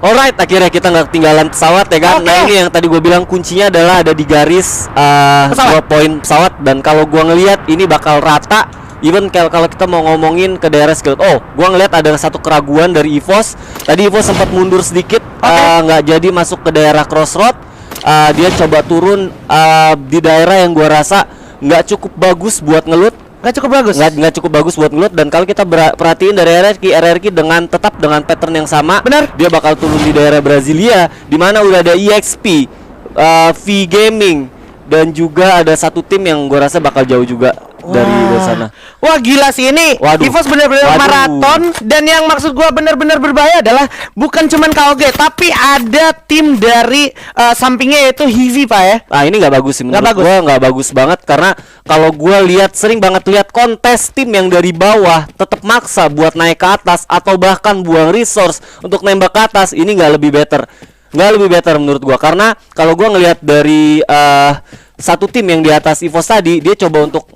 Alright, akhirnya kita nggak ketinggalan pesawat ya kan. Nah ini yang tadi gue bilang kuncinya adalah ada di garis 2 poin pesawat. Dan kalau gue ngelihat ini bakal rata. Even kalau kita mau ngomongin ke daerah skill. Oh, gue ngelihat ada satu keraguan dari EVOS. Tadi EVOS sempat mundur sedikit, nggak jadi masuk ke daerah crossroad. Dia coba turun di daerah yang gue rasa nggak cukup bagus buat ngelut. Nggak cukup bagus buat ngelut. Dan kalau kita perhatiin dari RRQ dengan tetap dengan pattern yang sama, benar, dia bakal turun di daerah Brasilia, di mana udah ada EXP, V Gaming, dan juga ada satu tim yang gue rasa bakal jauh juga dari sana. Wah gila sih ini. EVOS bener-bener maraton. Dan yang maksud gue bener-bener berbahaya adalah bukan cuman KOG, tapi ada tim dari sampingnya yaitu Hivi Pak ya. Nah ini nggak bagus sih menurut gue, nggak bagus banget. Karena kalau gue sering banget lihat kontes tim yang dari bawah tetap maksa buat naik ke atas atau bahkan buang resource untuk nembak ke atas. Ini nggak lebih better menurut gua. Karena kalau gua ngelihat dari satu tim yang di atas EVOS tadi, dia coba untuk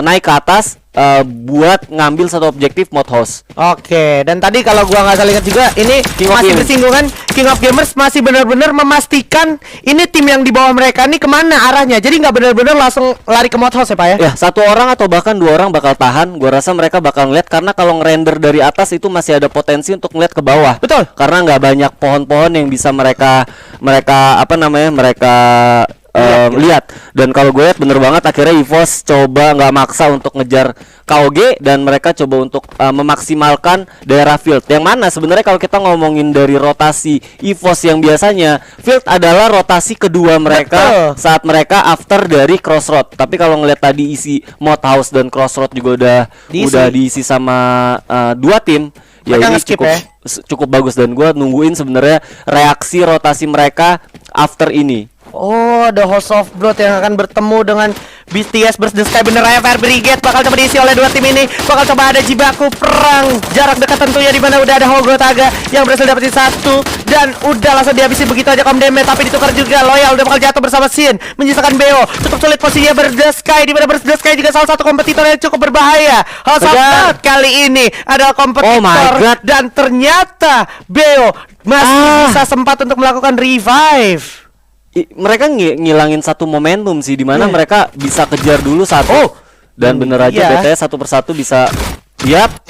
naik ke atas buat ngambil satu objektif mod house. Oke, dan tadi kalau gua nggak salah ingat juga, ini masih bersinggungan. King of Gamers masih benar-benar memastikan ini tim yang di bawah mereka nih kemana arahnya. Jadi nggak benar-benar langsung lari ke mod house ya Pak ya? Ya, satu orang atau bahkan 2 orang bakal tahan. Gua rasa mereka bakal ngeliat, karena kalau ngerender dari atas itu masih ada potensi untuk ngeliat ke bawah. Betul. Karena nggak banyak pohon-pohon yang bisa mereka lihat. Dan kalau gue lihat bener banget, akhirnya EVOS coba nggak maksa untuk ngejar KOG, dan mereka coba untuk memaksimalkan daerah field. Yang mana sebenarnya kalau kita ngomongin dari rotasi EVOS yang biasanya, field adalah rotasi kedua mereka saat mereka after dari crossroad. Tapi kalau ngeliat tadi isi mod house dan crossroad juga udah diisi sama 2 tim. Ya ini cukup bagus, dan gue nungguin sebenarnya reaksi rotasi mereka after ini. Oh, The House of Blood yang akan bertemu dengan BTS Burst the Sky. Bener aja, Fire Brigade bakal coba diisi oleh 2 tim ini. Bakal coba ada jibaku perang jarak dekat tentunya, di mana udah ada Hogotaga yang berhasil dapetin 1 dan udah langsung dihabisin begitu aja Komdeme. Tapi ditukar juga, Loyal udah bakal jatuh bersama Shin, menyisakan Beo. Cukup sulit posisinya Burst the Sky, di mana Burst the Sky juga salah satu kompetitor yang cukup berbahaya. House of Blood kali ini adalah kompetitor, dan ternyata Beo masih bisa sempat untuk melakukan revive. Mereka ngilangin satu momentum sih, dimana mereka bisa kejar dulu satu, dan bener aja BTS satu persatu bisa.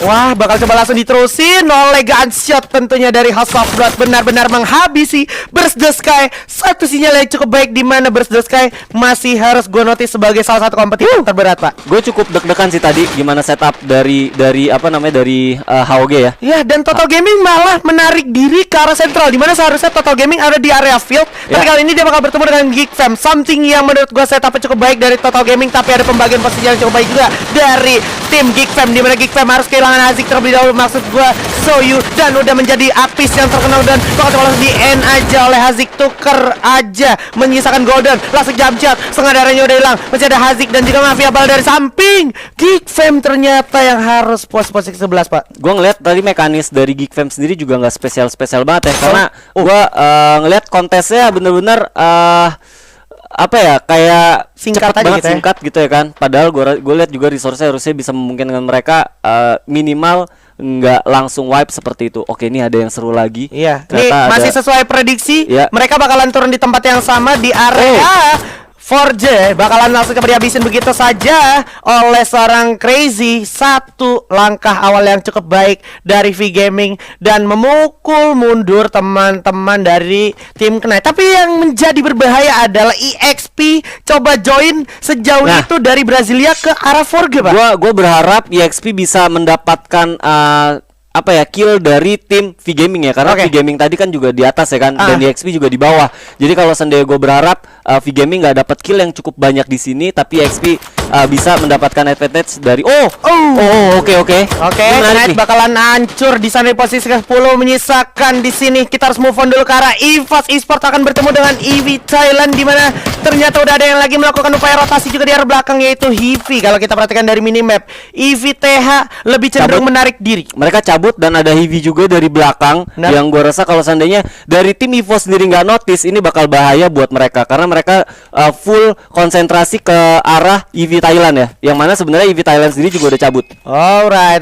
Wah, bakal coba langsung diterusin oleh gunshot tentunya dari House of Blood, benar-benar menghabisi Burst the Sky. Satu sinyal yang cukup baik, di mana Burst the Sky masih harus gue notice sebagai salah satu kompetitor terberat Pak. Gue cukup deg-degan sih tadi gimana setup dari HOG ya. Ya, dan Total Gaming malah menarik diri ke arah sentral, di mana seharusnya Total Gaming ada di area field. Tapi kali ini dia bakal bertemu dengan Geek Fam. Something yang menurut gue setupnya cukup baik dari Total Gaming, tapi ada pembagian posisi yang cukup baik juga dari tim Geek Fam, di mana Geek Fam harus kehilangan Hazik terlebih dahulu. Maksud gua Soyu, dan udah menjadi Apis yang terkenal, dan bakal langsung di end aja oleh Hazik. Tuker aja, menyisakan Golden, langsung jump shot, setengah darahnya udah hilang. Masih ada Hazik dan juga Mafia Bal dari samping. Geek Fam ternyata yang harus posisi 11 Pak. Gua ngeliat tadi mekanis dari Geek Fam sendiri juga nggak spesial banget ya, karena gua ngeliat kontesnya bener-bener kayak singkat gitu ya kan. Padahal gue lihat juga resource-nya harusnya bisa memungkinkan mereka minimal nggak langsung wipe seperti itu. Oke, ini ada yang seru lagi. Iya, ini masih sesuai prediksi. Mereka bakalan turun di tempat yang sama di area 4J, bakalan langsung dihabisin begitu saja oleh seorang Crazy. Satu langkah awal yang cukup baik dari V Gaming dan memukul mundur teman-teman dari tim Knight. Tapi yang menjadi berbahaya adalah EXP coba join sejauh itu dari Brasilia ke arah 4G Pak. Gua berharap EXP bisa mendapatkan kill dari tim V Gaming ya, karena V Gaming tadi kan juga di atas ya kan, dan EXP juga di bawah. Jadi kalau seandainya gue berharap V Gaming nggak dapat kill yang cukup banyak di sini, tapi EXP bisa mendapatkan advantage dari oke. Knight bakalan hancur di sana di posisi ke-10, menyisakan di sini. Kita harus move on dulu ke arah EVOS Esports akan bertemu dengan EV Thailand, di mana ternyata udah ada yang lagi melakukan upaya rotasi juga di arah belakang, yaitu Hivi. Kalau kita perhatikan dari minimap, EV TH lebih cenderung menarik diri. Mereka cabut cabut dan ada Heavy juga dari belakang. Nah. Yang gua rasa kalau seandainya dari tim EVOS sendiri nggak notice, ini bakal bahaya buat mereka karena mereka full konsentrasi ke arah EV Thailand ya. Yang mana sebenarnya EV Thailand sendiri juga udah cabut. Alright.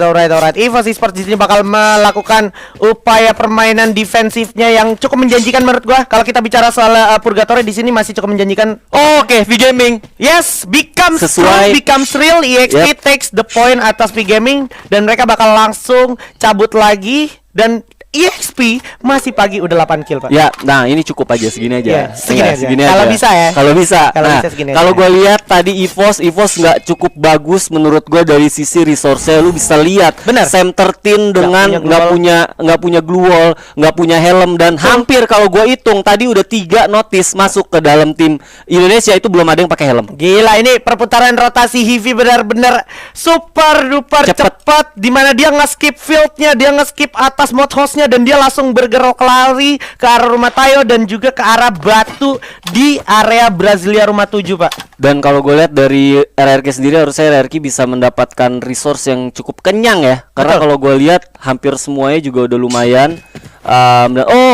EVOS Esports di sini bakal melakukan upaya permainan defensifnya yang cukup menjanjikan menurut gua. Kalau kita bicara soal Purgatory di sini masih cukup menjanjikan. Oke, V-Gaming. Yes, becomes Sesuai. strong, becomes real. EXP Yep. takes the point atas V-Gaming dan mereka bakal langsung cabut lagi dan EXP masih pagi udah 8 kill, Pak. Ya, nah ini cukup aja segini aja. Ya, segini Ya, aja. Kalau bisa ya. Kalau bisa. Kalau Nah, bisa segini kalau aja. gue lihat tadi EVOS nggak cukup bagus menurut gue dari sisi resource-nya. Lu bisa lihat. Bener. Sam 13 dengan nggak punya glue wall, nggak punya helm dan hampir kalau gue hitung tadi udah 3 notice masuk ke dalam tim Indonesia itu belum ada yang pakai helm. Gila, ini perputaran rotasi Heavy benar-benar super duper cepat. Dimana dia nge-skip fieldnya, dia nge-skip atas mod hostnya dan dia langsung bergerak lari ke arah rumah Tayo dan juga ke arah batu di area Brasilia rumah 7, Pak. Dan kalau gue lihat dari RRQ sendiri harusnya RRQ bisa mendapatkan resource yang cukup kenyang ya. Karena Betul. kalau gue lihat hampir semuanya juga udah lumayan.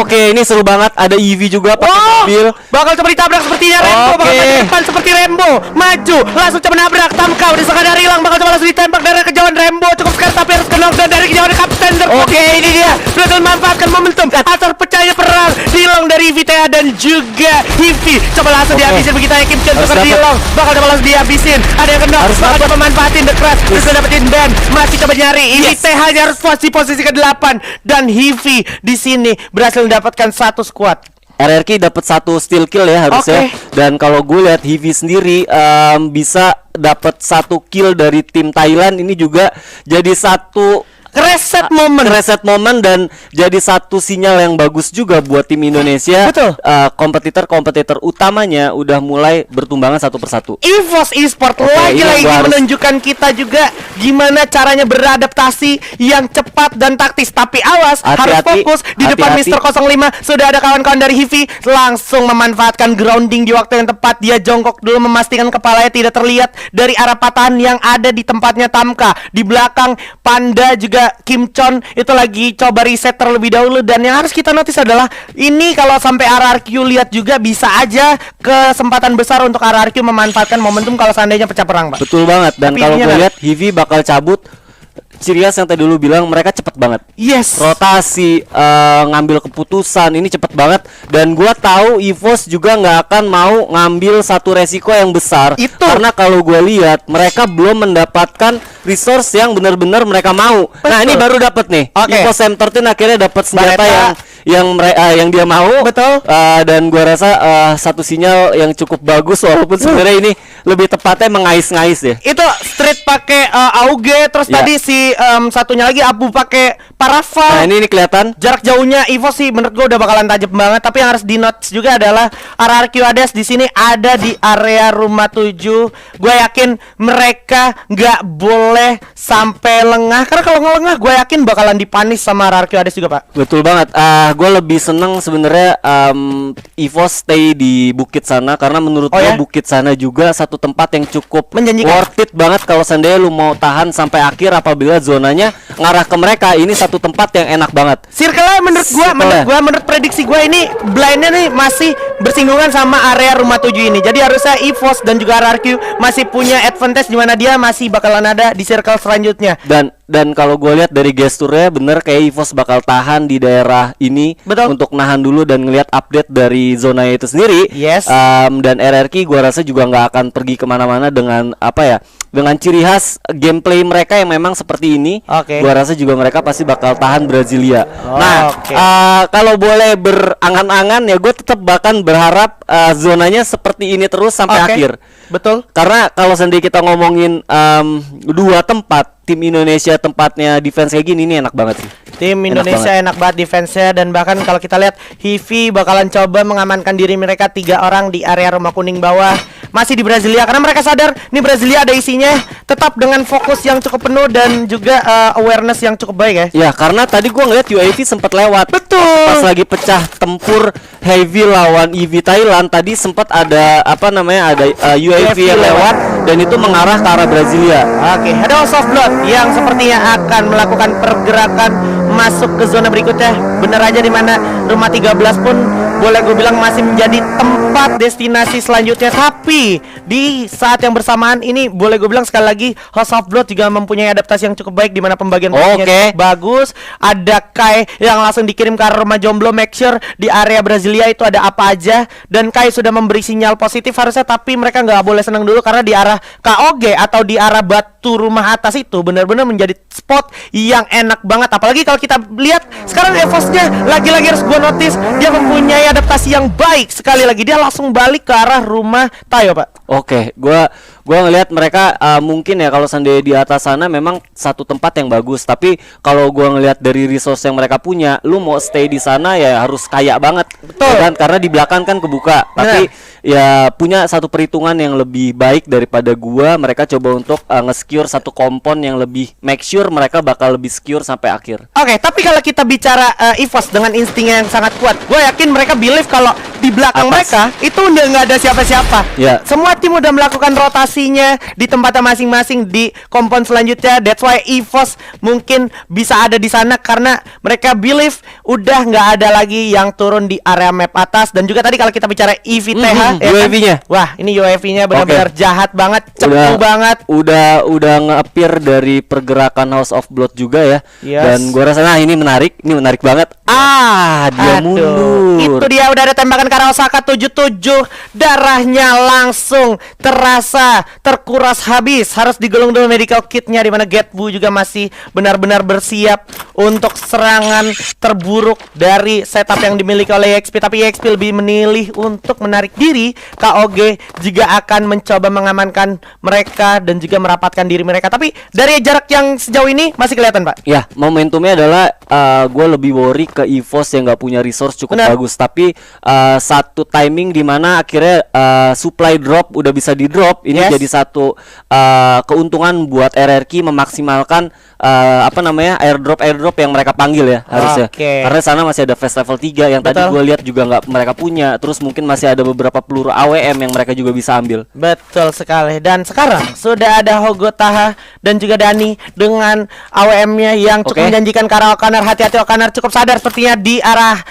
Oke, ini seru banget. Ada EV juga pakai mobil. Bakal coba ditabrak sepertinya Rembo. Bakal maju ke depan seperti Rembo. Maju, langsung coba nabrak. Tamka udah sekadar hilang. Bakal coba langsung ditembak dari kejauhan Rembo. Cukup sekali tapi harus kenok dan dari kejauhan Kapten. Oke, ini dia. Berhasil memanfaatkan momentum atas pecahnya perang. Dilong dari Vitea dan juga Hivi. Coba langsung dihabisin begitu ya Kim Chen. Tukar Dilong. Bakal coba langsung dihabisin. Ada yang kenok. Bakal coba manfaatin The Crash. Bisa dapetin Dan. Masih coba nyari. Ini hanya harus posisi ke-8 dan Hivi di sini berhasil mendapatkan satu squad. RRQ dapat 1 steal kill ya harusnya. Dan kalau gue lihat Hivi sendiri bisa dapat 1 kill dari tim Thailand, ini juga jadi satu Reset moment dan jadi satu sinyal yang bagus juga buat tim Indonesia. Betul. Kompetitor utamanya udah mulai bertumbangan satu persatu. EVOS Esports Oke, lagi-lagi ini gua harus- menunjukkan kita juga gimana caranya beradaptasi yang cepat dan taktis. Tapi awas, harus Hati-hati, fokus di depan hati-hati. Mr. 05. Sudah ada kawan-kawan dari Hivi langsung memanfaatkan grounding di waktu yang tepat. Dia jongkok dulu memastikan kepalanya tidak terlihat dari arah patahan yang ada di tempatnya Tamka. Di belakang Panda juga Kim Chon itu lagi coba reset terlebih dahulu. Dan yang harus kita notice adalah ini kalau sampai RRQ lihat juga bisa aja kesempatan besar untuk RRQ memanfaatkan momentum kalau seandainya pecah perang, Pak. Betul banget. Dan Tapi kalau ininya gue kan- lihat Hivi bakal cabut. Ciri khas yang tadi dulu bilang mereka cepet banget. Yes. Rotasi, ngambil keputusan ini cepet banget. Dan gua tahu EVOS juga nggak akan mau ngambil satu resiko yang besar. Itu. Karena kalau gua lihat mereka belum mendapatkan resource yang benar-benar mereka mau. Nah ini baru dapat nih. Oke. EVOS M13 akhirnya dapat senjata Baretta. yang dia mau. Betul. Dan gua rasa satu sinyal yang cukup bagus walaupun sebenarnya ini lebih tepatnya mengais-ngais ya. Itu Street pakai Auge, terus Ya. tadi si satunya lagi Abu pakai Parafa. Nah ini kelihatan. Jarak jauhnya EVOS sih menurut gue udah bakalan tajam banget. Tapi yang harus di notes juga adalah RRQ Ades di sini ada di area rumah 7. Gue yakin mereka nggak boleh sampai lengah. Karena kalau ngelengah gue yakin bakalan dipanis sama RRQ Ades juga, Pak. Betul banget. Gue lebih seneng sebenarnya EVOS stay di bukit sana karena menurut Oh, gue ya? bukit sana juga satu tempat yang cukup Menjanjikan. worth it banget kalau seandainya lu mau tahan sampai akhir apabila zonanya ngarah ke mereka. Ini satu tempat yang enak banget. Circle-nya menurut prediksi gue ini blindnya nih masih bersinggungan sama area rumah 7 ini. Jadi harusnya EVOS dan juga RRQ masih punya advantage di mana dia masih bakalan ada di circle selanjutnya. Dan kalau gue lihat dari gesturnya bener kayak EVOS bakal tahan di daerah ini. Betul. Untuk nahan dulu dan ngelihat update dari zona itu sendiri. Yes. Dan RRQ gue rasa juga nggak akan pergi kemana-mana dengan apa ya, dengan ciri khas gameplay mereka yang memang seperti ini. Oke. Gue rasa juga mereka pasti bakal tahan Brasilia. Oke. Kalau boleh berangan-angan ya gue tetap bahkan berharap zonanya seperti ini terus sampai Oke. akhir. Betul. Karena kalau sendiri kita ngomongin dua tempat tim Indonesia tempatnya defense kayak gini, ini enak banget sih. Tim Enak Indonesia enak banget defense-nya. Dan bahkan kalau kita lihat Hivi bakalan coba mengamankan diri mereka 3 orang di area rumah kuning bawah. Masih di Brasilia karena mereka sadar nih Brasilia ada isinya. Tetap dengan fokus yang cukup penuh dan juga awareness yang cukup baik ya. Ya karena tadi gua ngeliat UAV sempat lewat. Betul. Pas lagi pecah tempur Heavy lawan EV Thailand tadi sempat ada ada UAV yang lewat dan itu mengarah ke arah Brasilia. Oke, ada House of Blood yang sepertinya akan melakukan pergerakan masuk ke zona berikutnya. Bener aja di mana rumah 13 pun boleh gue bilang masih menjadi tempat destinasi selanjutnya. Tapi di saat yang bersamaan ini boleh gue bilang sekali lagi House of Blood juga mempunyai adaptasi yang cukup baik di mana pembagian posisinya bagus. Ada Kai yang langsung dikirim ke arah rumah jomblo, make sure di area Brasilia itu ada apa aja, dan Kai sudah memberi sinyal positif harusnya, tapi mereka nggak boleh senang dulu karena di arah KOG atau di arah batu rumah atas itu benar-benar menjadi spot yang enak banget. Apalagi kalau kita lihat sekarang EVOS-nya lagi-lagi harus gua notice dia mempunyai adaptasi yang baik. Sekali lagi dia langsung balik ke arah rumah Tayo, Pak. Oke, gua ngelihat mereka mungkin ya kalau seandainya di atas sana memang satu tempat yang bagus, tapi kalau gua ngelihat dari resource yang mereka punya, lu mau stay di sana ya harus kaya banget. Betul. Ya kan? Karena di belakang kan kebuka. Tapi ya punya satu perhitungan yang lebih baik daripada gua. Mereka coba untuk nge-secure satu kompon yang lebih make sure mereka bakal lebih secure sampai akhir. Oke, tapi kalau kita bicara EVOS dengan instingnya yang sangat kuat, gue yakin mereka believe kalau di belakang mereka itu udah nggak ada siapa-siapa. Ya. Semua tim udah melakukan rotasinya di tempatnya masing-masing di kompon selanjutnya. That's why EVOS mungkin bisa ada di sana karena mereka believe udah nggak ada lagi yang turun di area map atas. Dan juga tadi kalau kita bicara EVTH, UAV-nya. Wah, ini UAV-nya benar-benar jahat banget, cepu banget. Udah nge-appear dari pergerakan House of Blood juga ya. Yes. Dan gua rasa ini menarik banget. Dia mundur. Itu dia udah ada tembakan ke arah Osaka 77. Darahnya langsung terasa terkuras habis. Harus digulung dulu medical kitnya, di mana Getbu juga masih benar-benar bersiap untuk serangan terburuk dari setup yang dimiliki oleh EXP. Tapi EXP lebih memilih untuk menarik diri. KOG juga akan mencoba mengamankan mereka dan juga merapatkan diri mereka. Tapi dari jarak yang sejauh ini masih kelihatan, Pak. Ya, momentumnya adalah gue lebih worry ke EVOS yang nggak punya resource cukup bagus. Tapi satu timing di mana akhirnya supply drop udah bisa di drop. Ini jadi satu keuntungan buat RRQ memaksimalkan airdrop yang mereka panggil ya harusnya. Karena sana masih ada fast level 3 yang tadi gue lihat juga nggak mereka punya. Terus mungkin masih ada beberapa peluru AWM yang mereka juga bisa ambil. Betul sekali. Dan sekarang sudah ada Hogotaha dan juga Dani dengan AWM-nya yang cukup menjanjikan ke arah O'Connor. Hati-hati, O'Connor cukup sadar sepertinya di arah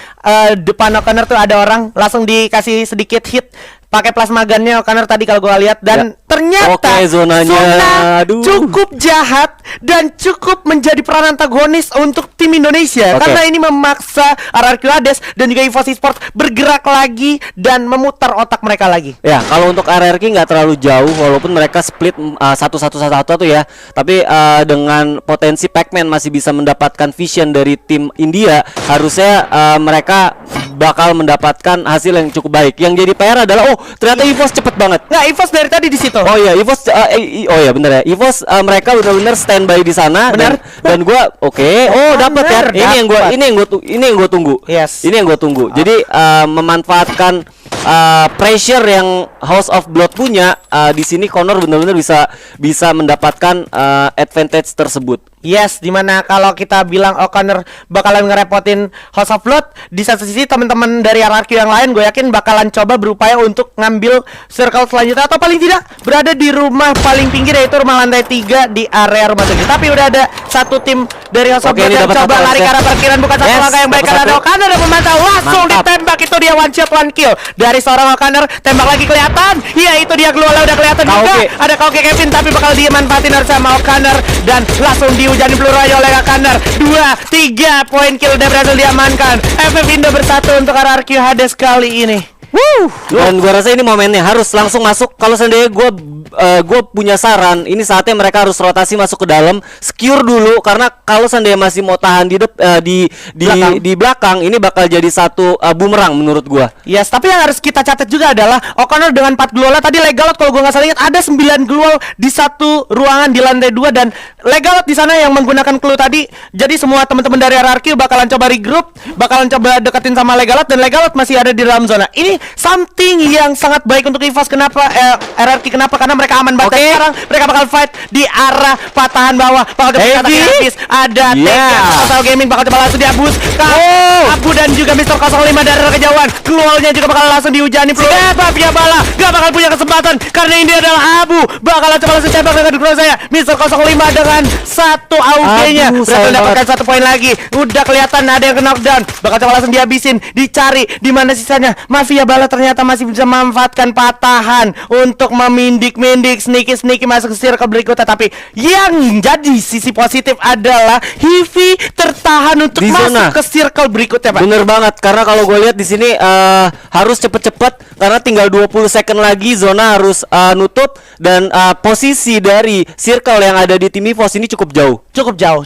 depan O'Connor tuh ada orang. Langsung dikasih sedikit hit pakai plasma gunnya O'Connor tadi kalau gua lihat, dan ternyata zonanya cukup jahat dan cukup menjadi peran antagonis untuk tim Indonesia karena ini memaksa RRQ Hades dan juga EVOS Esports bergerak lagi dan memutar otak mereka lagi. Ya, kalau untuk RRQ nggak terlalu jauh walaupun mereka split 1-1-1 tuh ya, tapi dengan potensi Pac-Man masih bisa mendapatkan vision dari tim India, harusnya mereka bakal mendapatkan hasil yang cukup baik. Yang jadi PR adalah ternyata EVOS cepet banget. Nggak, EVOS dari tadi di situ. Oh iya, EVOS bener ya. EVOS mereka benar-benar standby di sana. Dan gua dapat ya. Ini yang gua tunggu. Yes. Ini yang gua tunggu. Jadi memanfaatkan pressure yang House of Blood punya, di sini Connor benar-benar bisa mendapatkan advantage tersebut. Yes, dimana kalau kita bilang O'Connor bakalan ngerepotin House of Blood, di satu sisi teman-teman dari RRQ yang lain gue yakin bakalan coba berupaya untuk ngambil circle selanjutnya, atau paling tidak berada di rumah paling pinggir, yaitu rumah lantai 3 di area rumah 7. Tapi udah ada satu tim dari House of Blood yang coba lari ke arah parkiran, bukan satu langkah yang baik karena ada O'Connor yang memantau, langsung ditembak. Itu dia one shot one kill dari seorang O'Connor. Tembak lagi kelihatan, iya itu dia Gluala udah kelihatan juga. Ada KOG Kevin tapi bakal dimanfaatin sama O'Connor dan langsung dihujani peluru aja oleh O'Connor. 2-3 poin kill udah berhasil diamankan. FF Indo bersatu untuk RRQ Hades kali ini. Dan gua rasa ini momennya harus langsung masuk. Kalau seandainya gua punya saran, ini saatnya mereka harus rotasi masuk ke dalam, secure dulu, karena kalau seandainya masih mau tahan di belakang, ini bakal jadi satu bumerang menurut gua. Yes, tapi yang harus kita catat juga adalah O'Connor dengan 4 Gluala tadi Legalot, kalau gua nggak salah ingat ada 9 Glual di satu ruangan di lantai 2, dan Legalot di sana yang menggunakan clue tadi. Jadi semua teman-teman dari RRQ bakalan coba regroup, bakalan coba deketin sama Legalot, dan Legalot masih ada di dalam zona. Ini something yang sangat baik untuk EVOS. Kenapa RRQ? Kenapa? Karena mereka aman banget. Sekarang mereka bakal fight di arah patahan bawah. Bakal coba habis. Ada Total Gaming bakal coba langsung diabus. Abu dan juga Mr. 05 dari arah kejauhan. Keluarnya juga bakal langsung dihujani. Mafia Bala gak bakal punya kesempatan karena ini adalah Abu. Bakal coba langsung tembak dengan cross saya. Mr. 05 dengan satu AUG-nya berhasil mendapatkan 1 poin lagi. Udah kelihatan ada yang knockdown. Bakal coba langsung dihabisin. Dicari di mana sisanya. Mafia Bala ternyata masih bisa memanfaatkan patahan untuk memindik-mindik, sneaky masuk ke circle berikutnya. Tapi yang jadi sisi positif adalah Hivi tertahan untuk di masuk zona ke circle berikutnya, Pak. Bener banget, karena kalau gue lihat di sini harus cepet-cepet karena tinggal 20 second lagi zona harus nutup dan posisi dari circle yang ada di tim EVOS ini cukup jauh.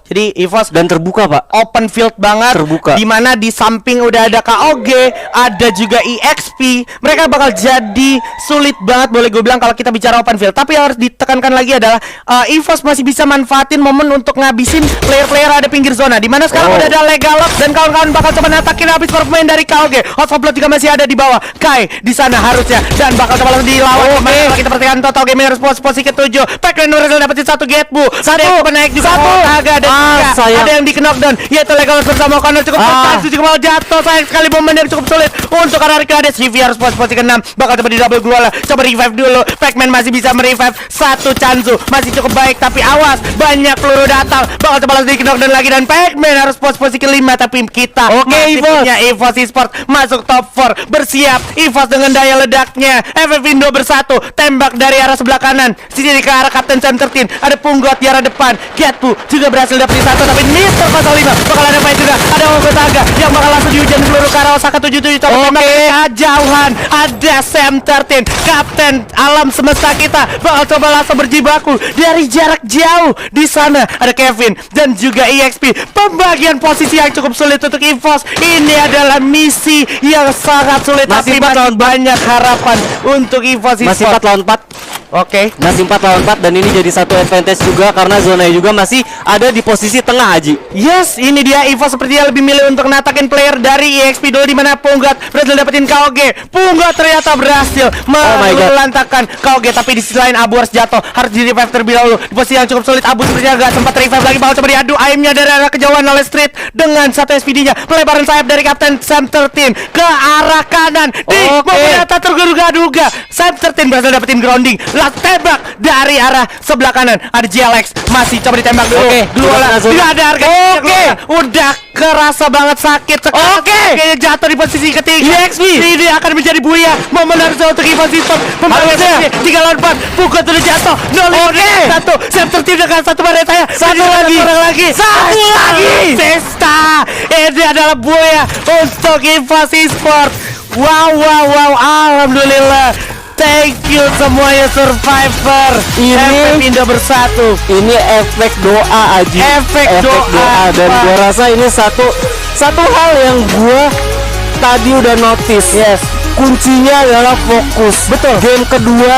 Jadi EVOS Dan terbuka, Pak. Open field banget. Terbuka. Dimana di samping udah ada KOG, ada juga EXP. Mereka bakal jadi sulit banget boleh gue bilang kalau kita bicara open field. Tapi yang harus ditekankan lagi adalah EVOS masih bisa manfaatin momen untuk ngabisin player-player ada pinggir zona. Dimana sekarang udah ada Legalop dan kawan-kawan bakal coba natakin habis para pemain dari KOG. Hotspot juga masih ada di bawah. Kai di sana harusnya dan bakal coba langsung dilawan. Kalau kita perhatikan Total Gaming harus posisi ke-7. Pac-Man berhasil dapetin 1 Getbu. Ada yang coba naik juga. Agak ada ada yang di knockdown. Yaitu Legalop bersama Connor cukup juga mau jatuh. Sayang sekali momen yang cukup sulit untuk Arari Kades. CV harus posisi ke-6. Bakal coba di double glue. Coba revive dulu. Pac-Man masih bisa merevive 1 Chanzu. Masih cukup baik tapi awas banyak peluru datang. Bakal coba langsung di knockdown lagi dan Pac-Man harus posisi ke-5 tapi kita masih punya EVOS Esports masuk top 4. Bersiap EVOS dengan daya ledaknya. FF Indo bersatu. Tembak dari arah sebelah kanan. Sini ke arah Captain Sam 13. Ada Punggot di arah depan. Getpu juga berhasil dapetin 1 tapi Mr. 05 bakal ada fight juga. Ada Ogotaga yang bakal langsung dihujan seluruh ke arah Osaka 77. Coba tembak kejauhan. Ada Sam 13 Kapten alam semesta kita bakal coba langsung berjibaku dari jarak jauh. Di sana ada Kevin dan juga EXP. Pembagian posisi yang cukup sulit untuk EVOS. Ini adalah misi yang sangat sulit tapi masih banyak harapan untuk EVOS Esports. masih 4 lawan 4. Masih 4 lawan 4 dan ini jadi satu advantage juga karena zonanya juga masih ada di posisi tengah, Aji. Yes, ini dia EVOS sepertinya lebih milih untuk natakin player dari EXP dulu di mana Punggat berhasil dapetin KOG. Punggat ternyata berhasil melantakan KOG tapi di sisi lain Abu harus jatuh, harus di revive terlebih dahulu. Di posisi yang cukup sulit Abu sepertinya gak sempat revive lagi. Bakal coba diadu aimnya dari arah kejauhan oleh Street dengan 1 SPD-nya. Pelebaran sayap dari Kapten Sam 13 ke arah kanan. Di ternyata terduga-duga Sam 13 berhasil dapetin grounding. Tembak dari arah sebelah kanan. Ada GLX masih coba ditembak dulu. Tidak ada harga. Udah kerasa banget sakit sekali. Kayaknya jatuh di posisi ketiga. EXP ini akan menjadi buaya. Momen harus untuk EVOS Esports. Pembagiannya 3 lawan 4. Pukul sudah jatuh. 0-1. Sam 13 dengan 1 baretanya. Satu lagi. Sesta. Ini adalah buaya untuk EVOS Esports. Wow. Alhamdulillah. Thank you semuanya Survivor. Ini Indo bersatu. Ini efek doa, Aji. Efek doa. Dan gua rasa ini satu hal yang gua tadi udah notice. Kuncinya adalah fokus. Betul. Game kedua